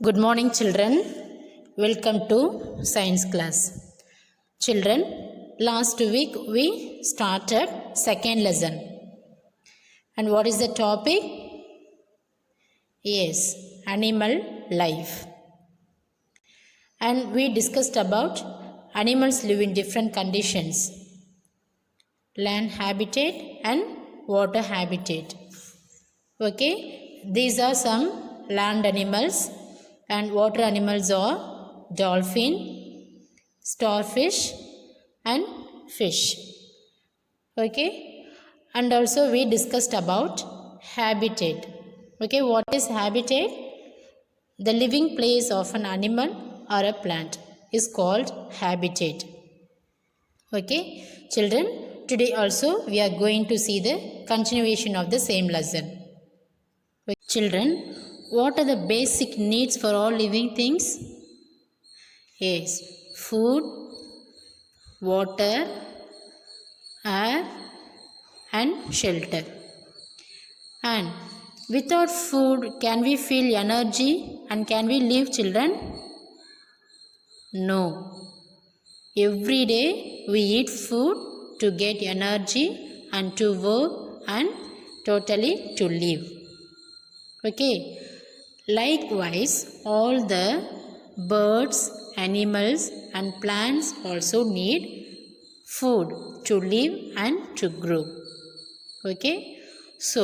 Good morning, children. Welcome to science class. Children, last week we started second lesson. And what is the topic? Yes, animal life. And we discussed about animals live in different conditions: land habitat and water habitat. Okay, these are some land animals, and water animals are dolphin, starfish and fish. Okay, and also we discussed about habitat. Okay, what is habitat? The living place of an animal or a plant is called habitat. Okay, children, today also we are going to see the continuation of the same lesson. Children, what are the basic needs for all living things? Yes, food, water, air and shelter. And without food, can we feel energy and can we live, children? No. Every day we eat food to get energy and to work and totally to live. Okay. Likewise, all the birds, animals and plants also need food to live and to grow. Okay. So,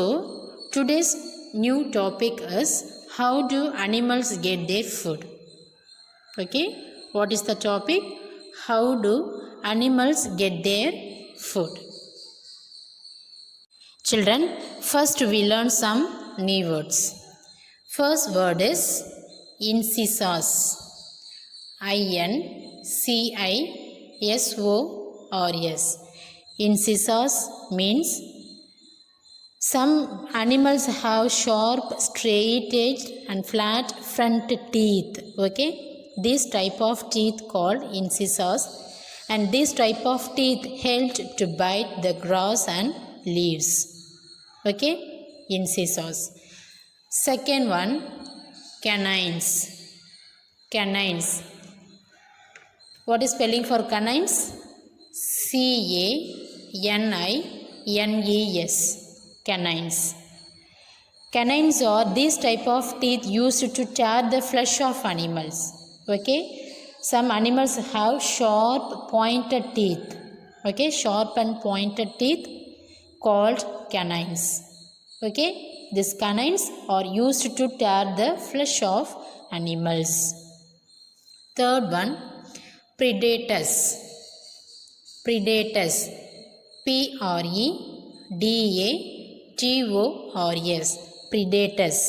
today's new topic is how do animals get their food? Okay. What is the topic? How do animals get their food? Children, first we learn some new words. First word is incisors. INCISORS. Incisors means some animals have sharp, straight-edged and flat front teeth. Okay, this type of teeth called incisors, and this type of teeth helped to bite the grass and leaves. Okay, incisors. Second one, canines. Canines. What is spelling for canines? CANINES. Canines. Canines are these type of teeth used to tear the flesh of animals. Okay, some animals have sharp pointed teeth. Okay, sharp and pointed teeth called canines. Okay, these canines are used to tear the flesh of animals. Third one, predators. Predators. PREDATORS. Predators.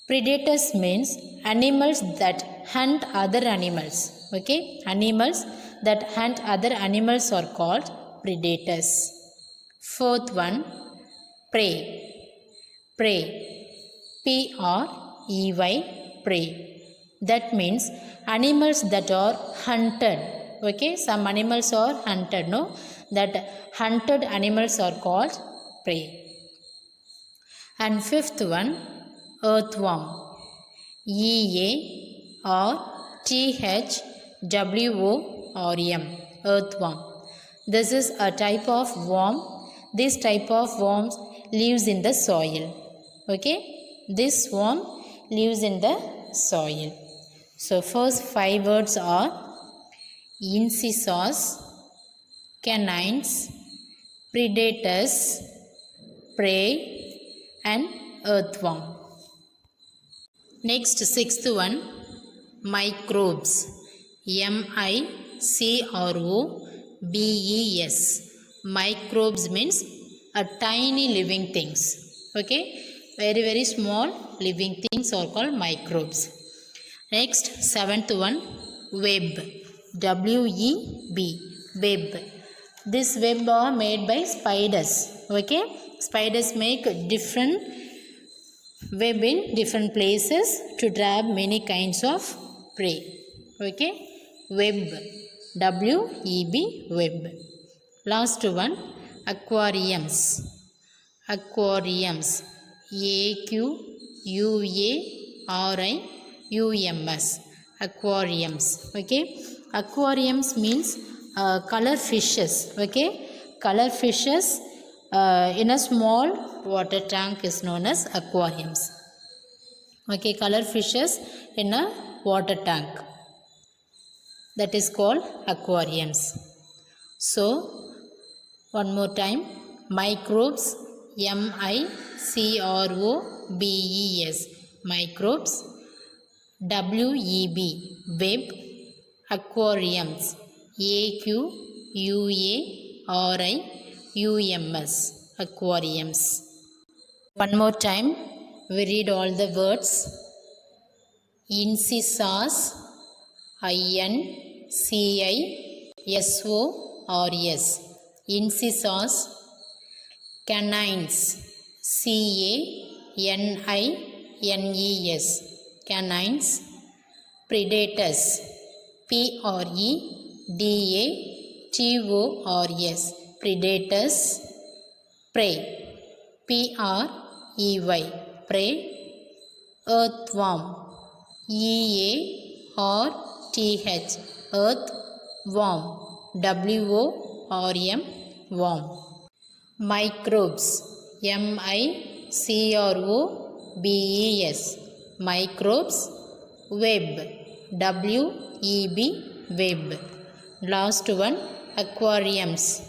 Predators means animals that hunt other animals. Okay, animals that hunt other animals are called predators. Fourth one, prey. Prey. PREY. Prey. That means animals that are hunted. Okay, some animals are hunted, no? That hunted animals are called prey. And fifth one, earthworm. EARTHWORM. Earthworm. This is a type of worm. This type of worm lives in the soil. Okay, this worm lives in the soil. So first 5 words are incisors, canines, predators, prey and earthworm. Next, sixth one, microbes. MICROBES. Microbes means a tiny living things. Okay, very small living things are called microbes. Next, seventh one, web. WEB. Web. This web are made by spiders. Okay, spiders make different web in different places to trap many kinds of prey. Okay, web. WEB. Web. Last one, aquariums. Aquariums. AQUARIUMS. aquariums. Okay, aquariums means color fishes. Okay, color fishes in a small water tank is known as aquariums. Okay, color fishes in a water tank, that is called aquariums. So one more time, microbes, microbes, microbes, web, web, aquariums, aquariums, aquariums. One more time, we read all the words. Incisors, INCISORS, incisors. Canines, CANINES, canines. Predators, PREDATORS, predators. Prey, PREY, prey. Earthworm, EARTH, earthworm, WORM, worm. Microbes, MICROBES, microbes. Web, WEB, web. Last one, aquariums,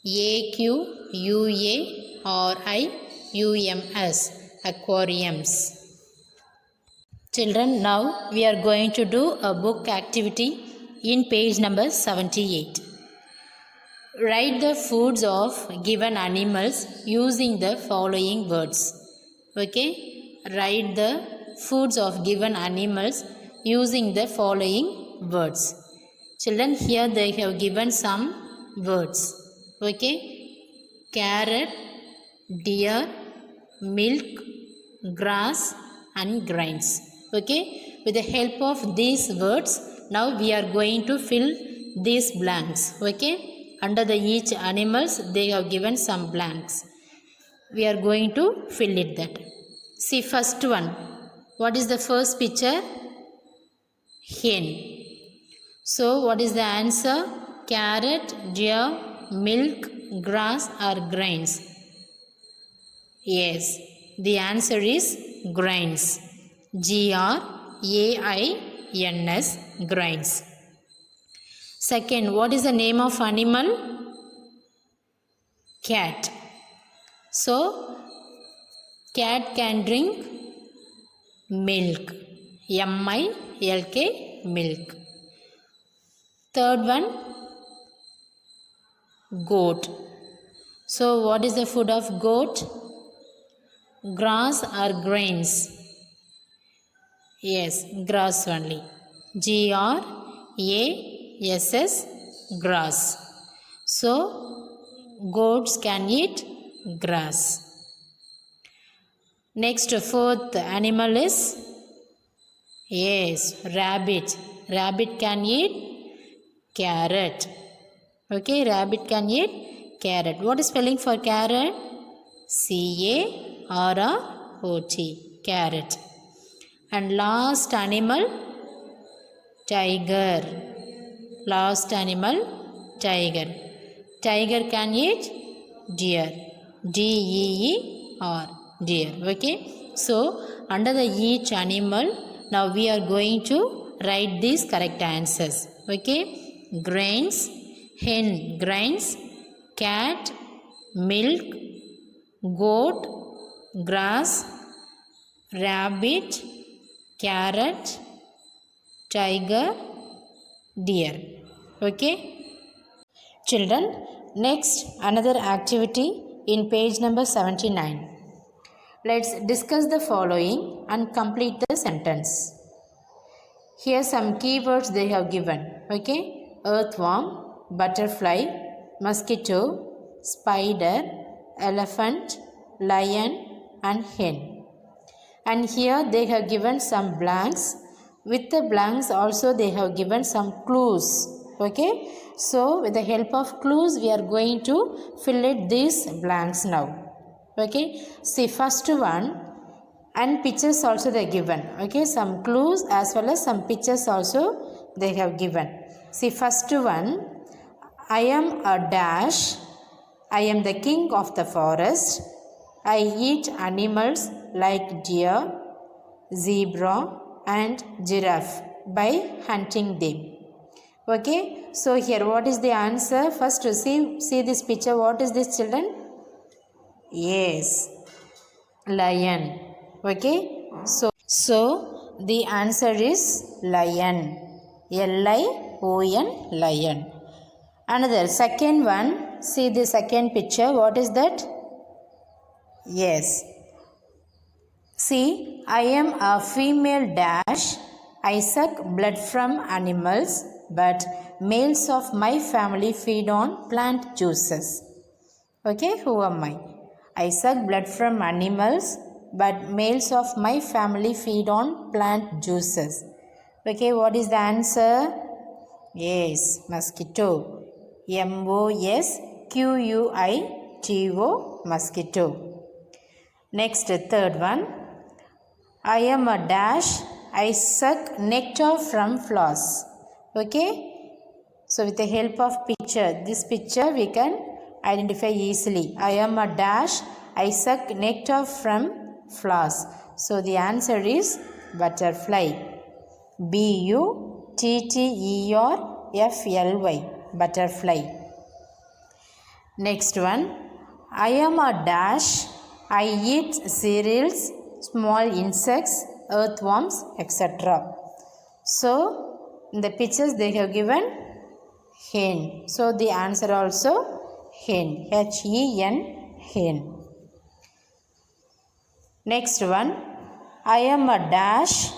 AQUARIUMS, aquariums. Children, now we are going to do a book activity in page number 78. Write the foods of given animals using the following words. Okay, write the foods of given animals using the following words. Children, here they have given some words. Okay, carrot, deer, milk, grass and grains. Okay, with the help of these words, now we are going to fill these blanks. Okay, under the each animals they have given some blanks. We are going to fill it that. See first one. What is the first picture? Hen. So what is the answer? Carrot, deer, milk, grass or grains? Yes, the answer is grains. GRAINS, grains. Second, what is the name of animal? Cat. So cat can drink milk. MILK, milk. Third one, goat. So what is the food of goat? Grass or grains? Yes, grass only. GRASS, grass. So goats can eat grass. Next, fourth animal is, yes, rabbit. Rabbit can eat carrot. Okay, rabbit can eat carrot. What is spelling for carrot? CARROT, carrot. And last animal, tiger. Last animal, tiger. Tiger can eat deer. DEER, deer. Okay, so under the each animal, now we are going to write these correct answers. Okay, grains, hen, grains, cat, milk, goat, grass, rabbit, carrot, tiger, deer. Okay, children, next another activity in page number 79. Let's discuss the following and complete the sentence. Here some keywords they have given. Okay, earthworm, butterfly, mosquito, spider, elephant, lion and hen. And here they have given some blanks. With the blanks also they have given some clues. Okay, so with the help of clues we are going to fill it these blanks now. Okay, see first one, and pictures also they given. Okay, some clues as well as some pictures also they have given. See, first one, I am a dash, I am the king of the forest, I eat animals like deer, zebra and giraffe by hunting them. Okay, so here what is the answer? First to see this picture. What is this, children? Yes, lion. Okay, so the answer is lion. Lion, lion. Another second one, see the second picture. What is that? Yes, see, I am a female dash, I suck blood from animals, but males of my family feed on plant juices. Okay, who am I suck blood from animals, but males of my family feed on plant juices. Okay, what is the answer? Yes, mosquito. MOSQUITO, mosquito. Next, third one, I am a dash, I suck nectar from flowers. Okay, so with the help of picture, this picture we can identify easily. I am a dash, I suck nectar from flowers. So the answer is butterfly. BUTTERFLY, butterfly. Next one, I am a dash, I eat cereals, small insects, earthworms, etc. So in the pictures they have given hen. So the answer also hen. HEN, hen. Next one, I am a dash,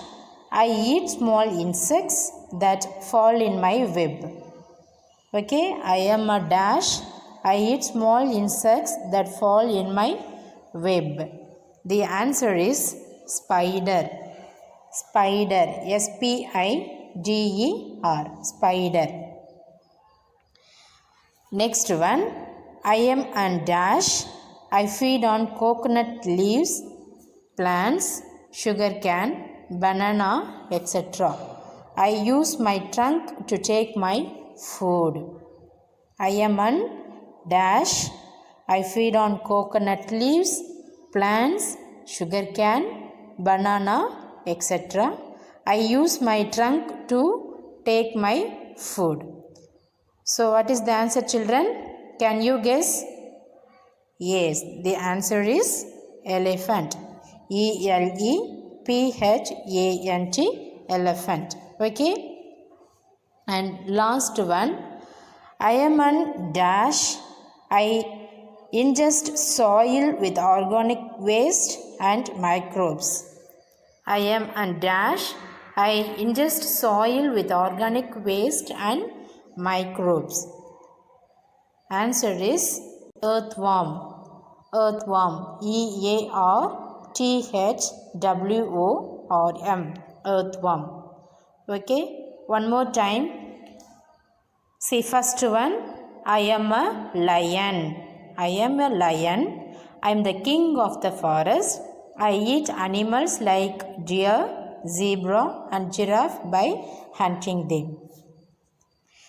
I eat small insects that fall in my web. Okay, I am a dash, I eat small insects that fall in my web. The answer is spider. Spider, SPIDER, spider. Next one, I am a dash, I feed on coconut leaves, plants, sugar cane, banana, etc. I use my trunk to take my food. I am a dash, I feed on coconut leaves, plants, sugar cane, banana, etc. I use my trunk to take my food. So what is the answer, children? Can you guess? Yes, the answer is elephant. ELEPHANT, elephant. Okay, and last one, I am a dash, I ingest soil with organic waste and microbes. I am a dash, I ingest soil with organic waste and microbes. Answer is earthworm. Earthworm, EARTHWORM, earthworm. Okay, one more time. See, first one, I am a lion. I am a lion. I am the king of the forest. I eat animals like deer, zebra and giraffe by hunting them.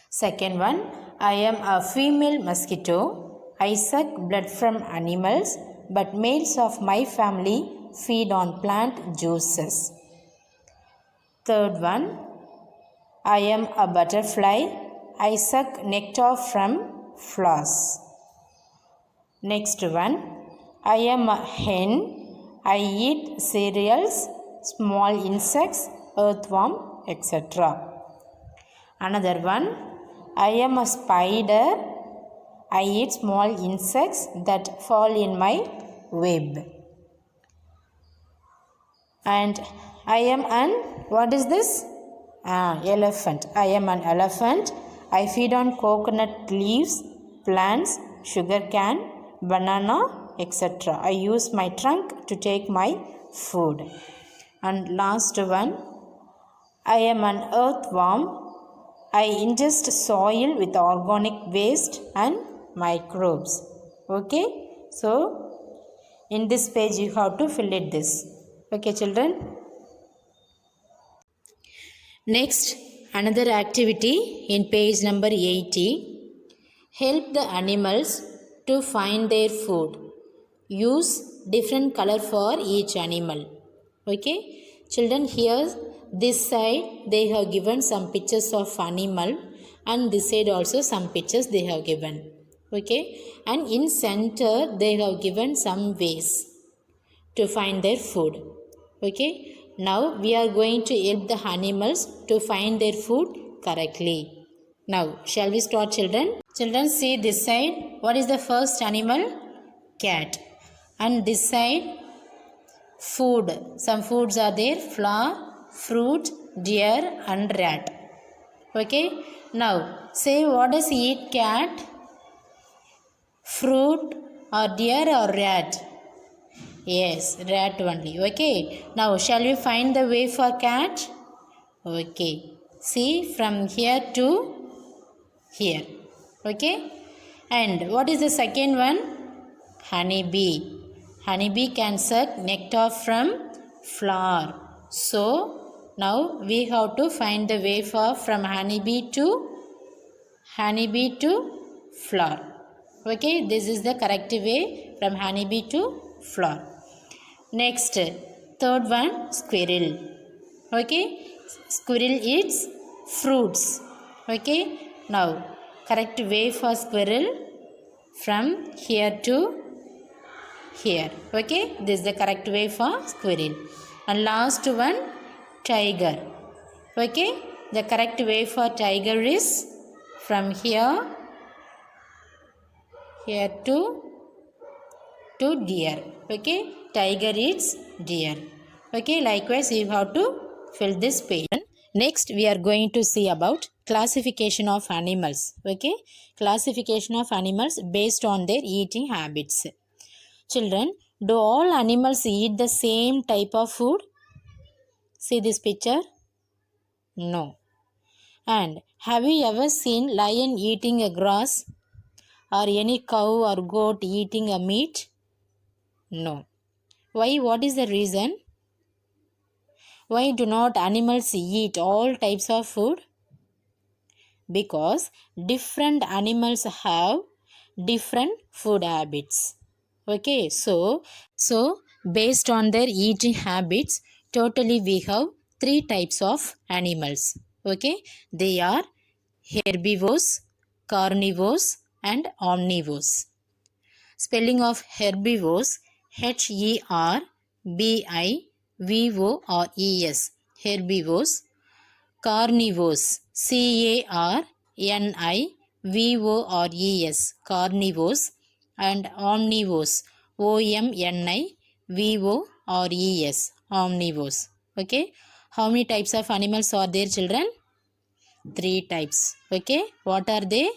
Second one, I am a female mosquito. I suck blood from animals, but males of my family feed on plant juices. Third one, I am a butterfly. I suck nectar from flowers. Next one, I am a hen. I eat cereals, small insects, earthworm, etc. Another one, I am a spider. I eat small insects that fall in my web. And I am an, what is this? Elephant. I am an elephant. I feed on coconut leaves, plants, sugar cane, banana, etc. I use my trunk to take my food. And last one, I am an earthworm. I ingest soil with organic waste and microbes. Okay, so in this page you have to fill it this. Okay, children. Next, another activity in page number 80. Help the animals to find their food. Use different color for each animal. Okay, children, here this side they have given some pictures of animal, and this side also some pictures they have given. Okay, and in center they have given some ways to find their food. Okay, now we are going to help the animals to find their food correctly. Now shall we start, children? Children, see this side. What is the first animal? Cat. And this side, food. Some foods are there: flower, fruit, deer and rat. Okay, now say, what does eat cat? Fruit or deer or rat? Yes, rat only. Okay, now shall we find the way for cat? Okay, see, from here to here. Okay, and what is the second one? Honeybee. Honeybee can suck nectar from flower. So now we have to find the way for from honeybee to flower. Okay, this is the correct way from honeybee to flower. Next, third one, squirrel. Okay, squirrel eats fruits. Okay, now correct way for squirrel from here to here. Okay, this is the correct way for squirrel. And last one, tiger. Okay, the correct way for tiger is from here to deer. Okay, tiger eats deer. Okay, likewise you have to fill this page. Next we are going to see about classification of animals. Okay, classification of animals based on their eating habits. Children, do all animals eat the same type of food? See this picture? No. And have you ever seen lion eating a grass, or any cow or goat eating a meat? No. Why? What is the reason? Why do not animals eat all types of food? Because different animals have different food habits. Okay, so based on their eating habits, totally we have three types of animals. Okay, they are herbivores, carnivores and omnivores. Spelling of herbivores: HERBIVORES, herbivores. Carnivores, CARNIVORES, carnivores. And omnivores, OMNIVORES, omnivores. Okay, how many types of animals are there, children? Three types. Okay, what are they?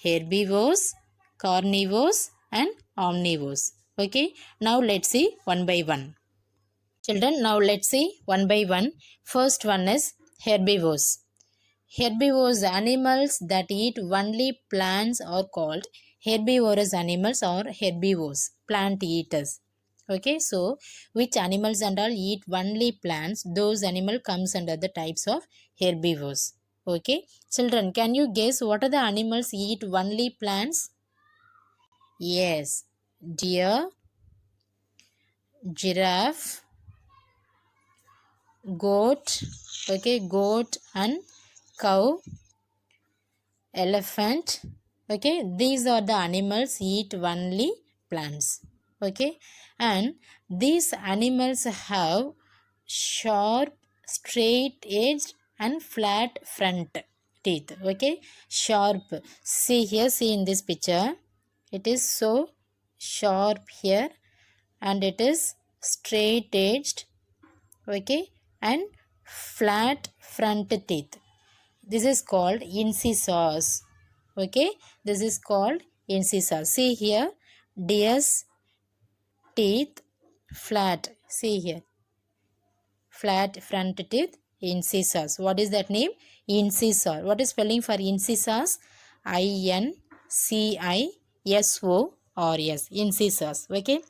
Herbivores, carnivores and omnivores. Okay, now let's see one by one. Children, now let's see one by one. First one is herbivores. Herbivores, animals that eat only plants, are called herbivorous animals or herbivores, plant eaters. Okay, so which animals and all eat only plants, those animal comes under the types of herbivores. Okay, children, can you guess what are the animals eat only plants? Yes, deer, giraffe, goat. Okay, goat and cow, elephant. Okay, these are the animals eat only plants. Okay, and these animals have sharp, straight edged and flat front teeth. Okay, sharp. See here, see in this picture, it is so sharp here and it is straight edged. Okay, and flat front teeth. This is called incisors. Okay, this is called incisors. See here, deer's teeth flat. See here, flat front teeth, incisors. What is that name? Incisor. What is spelling for incisors? INCISORS, incisors. Okay,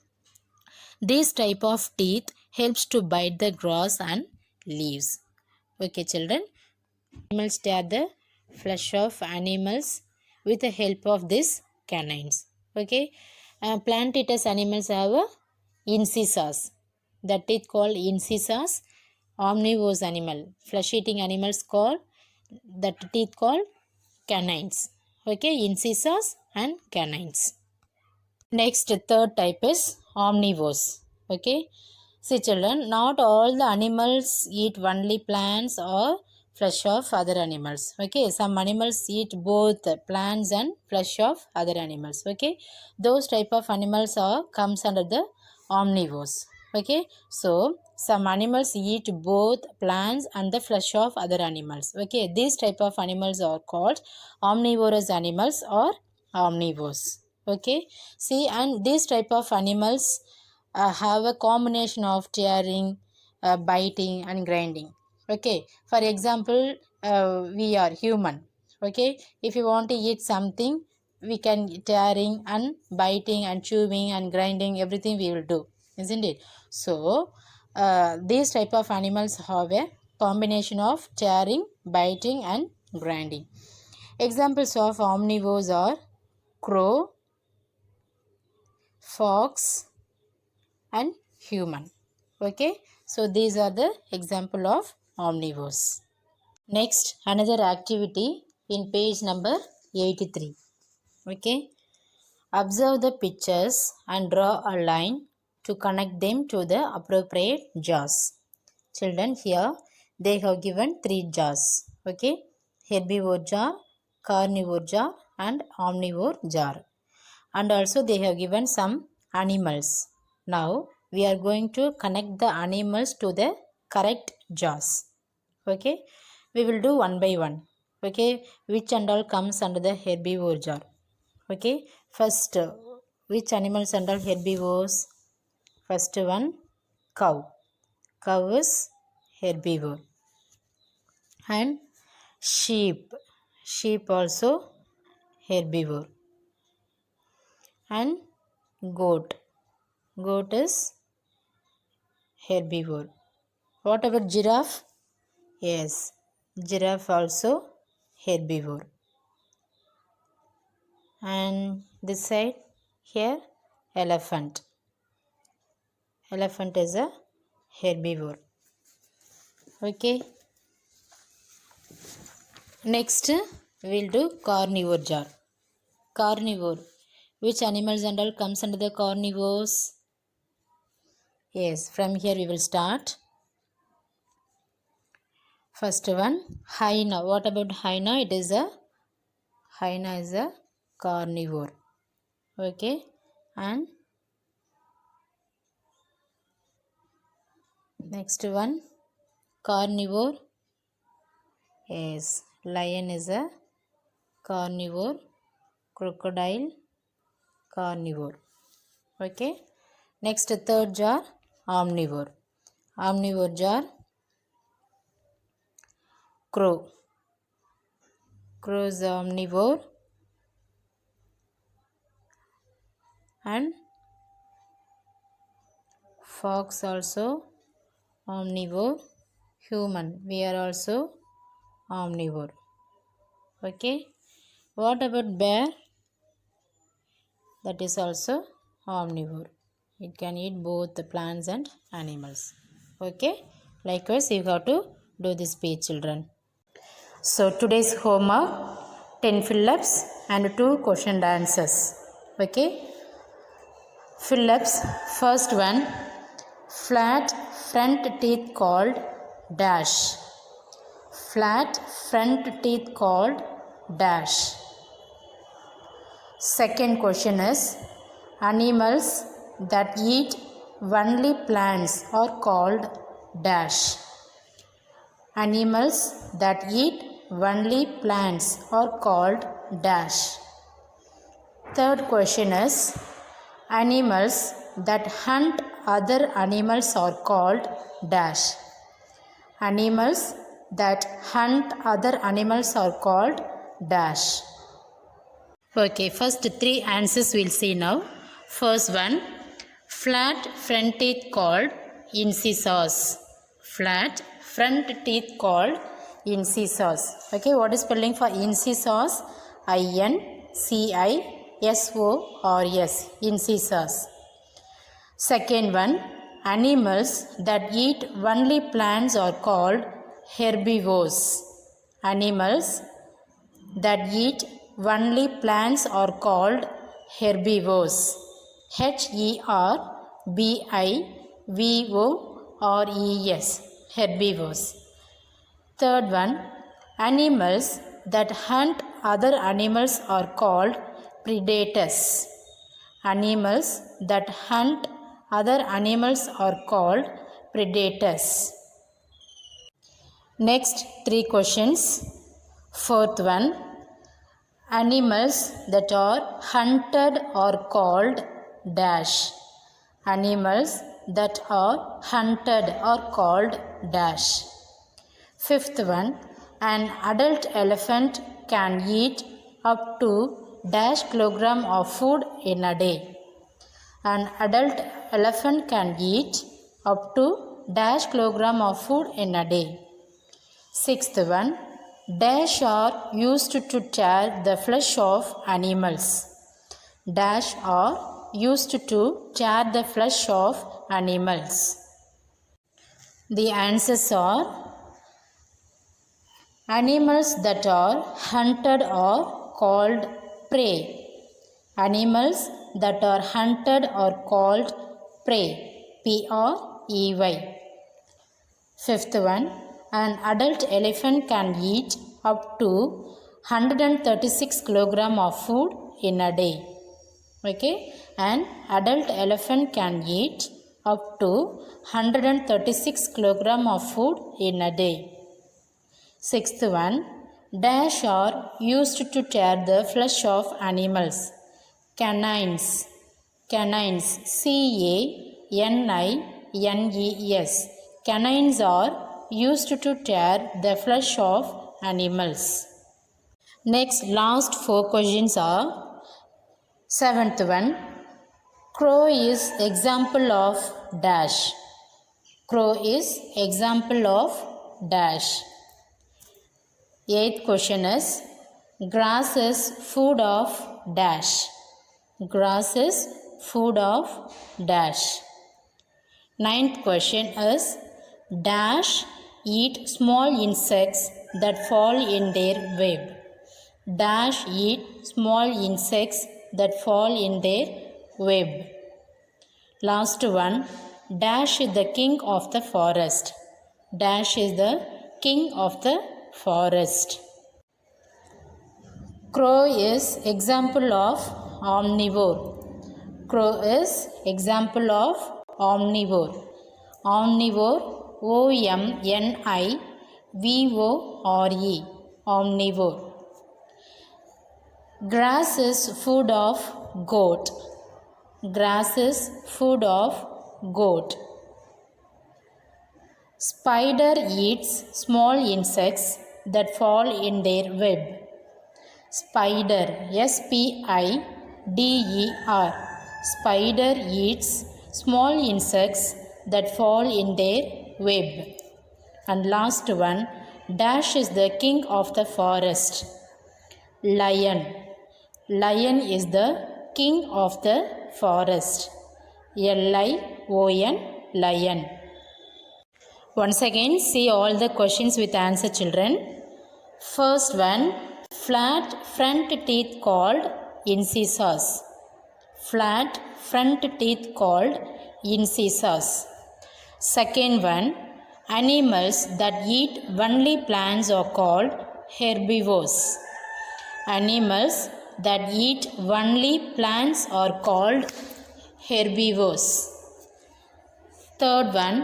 this type of teeth helps to bite the grass and leaves. Okay, children. Animals tear the flesh of animals with the help of these canines. Okay. Plant eaters animals have incisors. The teeth called incisors. Omnivorous animal. Flesh eating animals called the teeth called canines. Okay, incisors and canines. Next, third type is omnivores. Okay, see children, not all the animals eat only plants or flesh of other animals. Okay, some animals eat both plants and flesh of other animals. Okay, those type of animals are comes under the omnivores. Okay, so some animals eat both plants and the flesh of other animals. Okay, these type of animals are called omnivorous animals or omnivores. Okay, see, and these type of animals have a combination of tearing, biting and grinding. Okay, for example, we are human. Okay, if you want to eat something, we can tearing and biting and chewing and grinding, everything we will do, isn't it? So these type of animals have a combination of tearing, biting and grinding. Examples of omnivores are crow, fox and human. Okay, so these are the example of omnivores. Next, another activity in page number 83. Okay, observe the pictures and draw a line to connect them to the appropriate jaws. Children, here they have given three jaws. Okay, herbivore jar, carnivore jar and omnivore jar. And also they have given some animals. Now we are going to connect the animals to the correct jaws. Okay, we will do one by one. Okay, which and all comes under the herbivore jar. Okay, first which animals under herbivores? First one, cow. Cow is herbivore. And sheep. Sheep also herbivore. And goat. Goat is herbivore. What about giraffe? Yes, giraffe also herbivore. And this side here, elephant. Elephant is a herbivore. Okay. Next, we'll do carnivore jar. Carnivore. Which animals and all comes under the carnivores? Yes, from here we will start. First one, hyena. What about hyena? Hyena is a carnivore. Okay, and next one, carnivore. Yes, lion is a carnivore. Crocodile, carnivore. Okay, next third jar, omnivore. Omnivore jar, crow. Crow is omnivore. And fox also omnivore. Human, we are also omnivore. Okay, what about bear? That is also omnivore. It can eat both the plants and animals. Okay, likewise you have to do this page, children. So today's homework, 10 fill-ups and 2 question and answers. Okay, fill-ups. First one, flat front teeth called dash. Flat front teeth called dash. Second question is, animals that eat only plants are called dash. Animals that eat only plants are called dash. Third question is, animals that hunt other animals are called dash. Animals that hunt other animals are called dash. Okay, first 3 answers we'll see now. First one, flat front teeth called incisors. Flat front teeth called incisors. Okay, what is spelling for incisors? INCISORS. Incisors. Second one, animals that eat only plants are called herbivores. Animals that eat only plants are called herbivores. HERBIVORES. Herbivores. Third one, animals that hunt other animals are called predators. Animals that hunt other animals are called predators. Next 3 questions. Fourth one, animals that are hunted are called dash. Animals that are hunted are called dash. Fifth one, an adult elephant can eat up to dash kilogram of food in a day. An adult elephant can eat up to dash kilogram of food in a day. Sixth one, dash are used to tear the flesh of animals. Dash are used to tear the flesh of animals. The answers are: animals that are hunted are called prey. Animals that are hunted are called prey. P-R-E-Y. Fifth one, an adult elephant can eat up to 136 kilogram of food in a day. Okay, an adult elephant can eat up to 136 kilogram of food in a day. Sixth one, dash are used to tear the flesh of animals. Canines. Canines. C-A-N-I-N-E-S. Canines are used to tear the flesh of animals. Next, last 4 questions are: seventh one, crow is example of dash. Crow is example of dash. Eighth question is: grass is food of dash. Grass is food of dash. Ninth question is: dash eat small insects that fall in their web. Dash eat small insects that fall in their web. Last one, dash is the king of the forest. Dash is the king of the forest. Crow is example of omnivore. Crow is example of omnivore. Omnivore, O-M-N-I-V-O-R-E. Omnivore. Grass is food of goat. Grass is food of goat. Spider eats small insects that fall in their web. Spider, S-P-I-D-E-R. Spider eats small insects that fall in their web. And last one, dash is the king of the forest. Lion. Lion is the king of the forest. L-I-O-N, lion. Once again, see all the questions with answer, children. First one, flat front teeth called incisors. Flat front teeth called incisors. Second one, animals that eat only plants are called herbivores. Animals that eat only plants are called herbivores. Third one,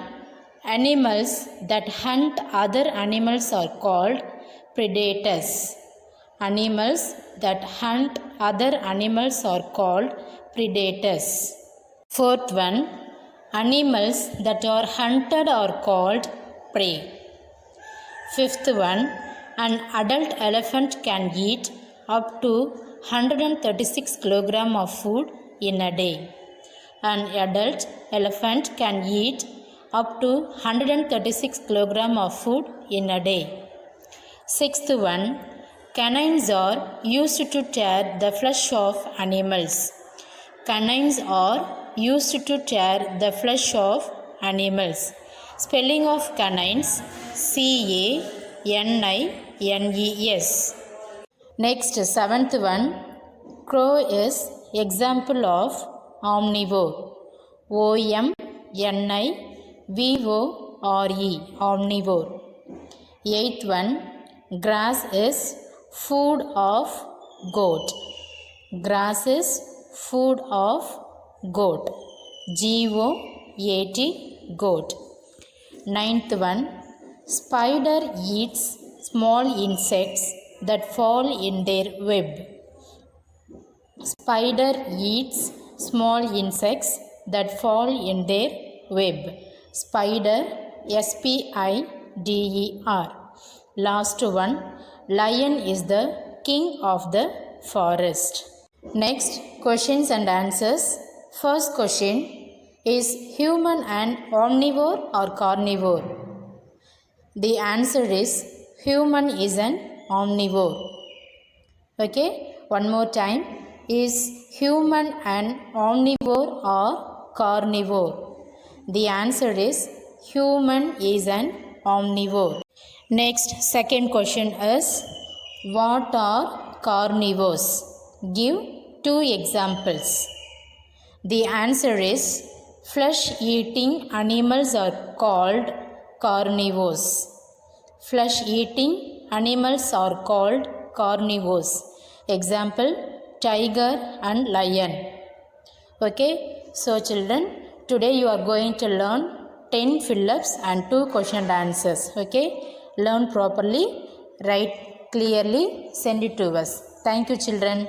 animals that hunt other animals are called predators. Animals that hunt other animals are called predators. Fourth one, animals that are hunted are called prey. Fifth one, an adult elephant can eat up to 136 kg of food in a day. An adult elephant can eat up to 136 kg of food in a day. Sixth one, canines are used to tear the flesh of animals. Canines are used to tear the flesh of animals. Spelling of canines, C-A-N-I-N-E-S. Next, seventh one, crow is example of omnivore. O-M-N-I-V-O-R-E, omnivore. Eighth one, grass is food of goat. Grass is food of goat. G-O-A-T, goat. Ninth one, spider eats small insects that fall in their web. Spider eats small insects that fall in their web. Spider, S-P-I-D-E-R. Last one, lion is the king of the forest. Next, questions and answers. First question, is human an omnivore or carnivore? The answer is human is an omnivore. Okay, one more time. Is human an omnivore or carnivore? The answer is human is an omnivore. Next, second question is, what are carnivores? Give two examples. The answer is, flesh-eating animals are called carnivores. Flesh-eating animals are called carnivores. Example, tiger and lion. Okay, so children, today you are going to learn 10 fill-ups and 2 question and answers. Okay, learn properly, write clearly, send it to us. Thank you, children.